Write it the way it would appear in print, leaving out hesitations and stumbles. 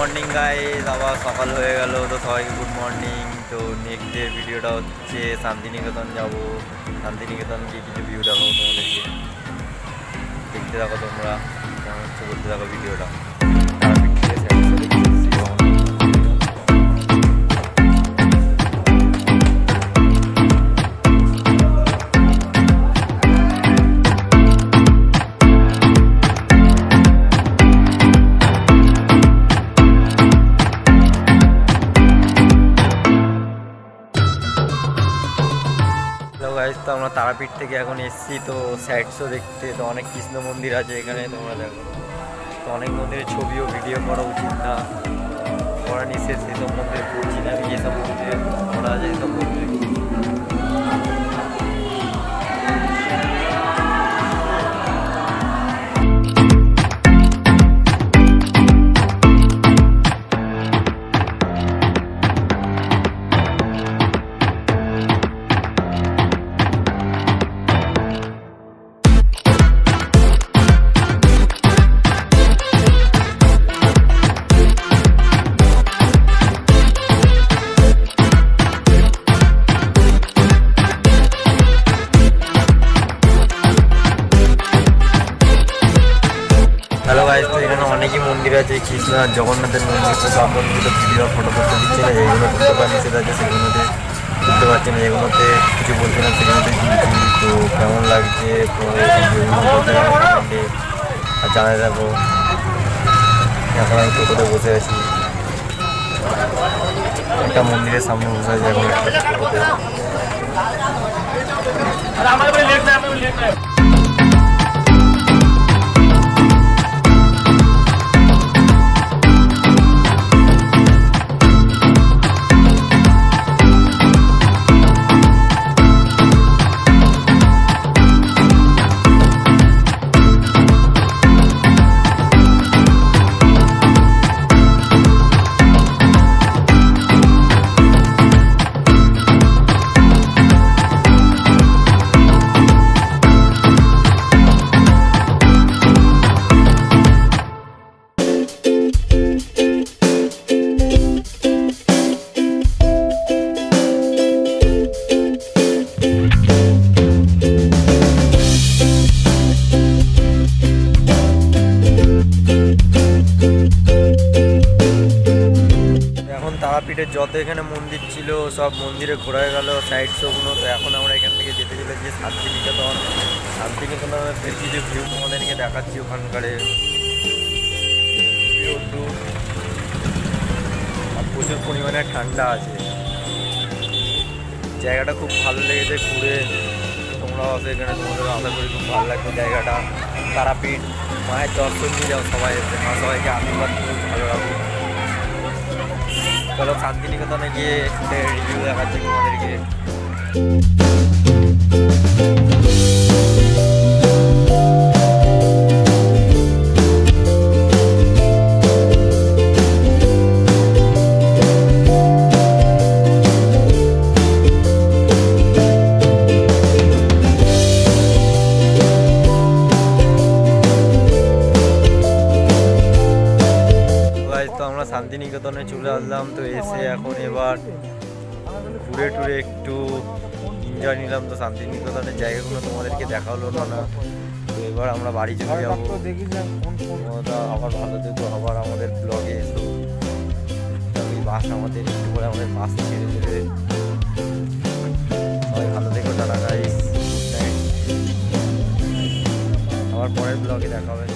Morning guys, আবার সকাল হয়ে গেল তো সবাইকে গুড মর্নিং। তো নেক্সট ডে ভিডিওটা হচ্ছে শান্তিনিকেতন যাব। শান্তিনিকেতন গিয়ে কিছু ভিউ দেখাবো তোমাদেরকে, দেখতে থাকো তোমরা, কেমন হচ্ছে বলতে থাকো ভিডিওটা। তো আমরা তারাপীঠ থেকে এখন এসেছি তো সাইড শো দেখতে। তো অনেক কৃষ্ণ মন্দির আছে এখানে, তোমরা দেখো। তো অনেক মন্দিরের ছবিও ভিডিও করা উচিত না, করা নিষেধ। সেসব মন্দিরে পড়ছি না আমি, যেসব মন্দিরে করা যায় সেসব মন্দিরে। হ্যালো গাইস, তো এখানে অনেকই মন্দির আছে, কৃষ্ণ আর জগন্নাথের মন্দির। তো সব মন্দিরে ভিডিও ফটো করতে দিচ্ছে না, যেগুলো করতে পারে নিষেধ আছে সেগুলোতে করতে পারছি না, যেগুলোতে কিছু বলছে না সেগুলোতে কিনছি। তো কেমন লাগছে আর জানাই দেখো। এখন আমি টোটোতে বসে আছি, একটা মন্দিরের সামনে বসে আছি এখন টোটোতে। তারাপীঠের যত এখানে মন্দির ছিল সব মন্দিরে ঘোরা গেল সাইড শোগুলো। তো এখন আমরা এখান থেকে যেতে চলেছি শান্তিনিকেতন। শান্তিনিকেতনের কিছু ভিউ তোমাদেরকে দেখাচ্ছি। ওখানকার প্রচুর পরিমাণে ঠান্ডা আছে, জায়গাটা খুব ভালো লেগেছে ঘুরে। তোমরাও আসো এখানে, তোমাদের আশা করি খুব ভালো লাগবে জায়গাটা। তারাপীঠ মায়ের দর্শন নিয়ে যাও সবাই, এসে মা সবাইকে আশীর্বাদ খুব ভালো লাগবে। চলো শান্তিনিকেতনে গিয়ে রিভিউ দেখাচ্ছি তোমাদেরকে। তো আমরা শান্তিনিকেতনে চলে আসলাম। তো এসে এখন এবার ঘুরে টুরে একটু এনজয় নিলাম। তো শান্তিনিকেতনের জায়গাগুলো তোমাদেরকে দেখা হলো না। তো এবার আমরা বাড়ি চলে যাবো। আবার ভালো থেকো, আবার আমাদের ব্লগে এসো। বাস আমাদের একটু করে আমাদের বাস ছেড়ে দেবে। সবাই ভালো থেকো, টাটা গাইস, গুড নাইট। আবার পরের ব্লগে দেখা হবে।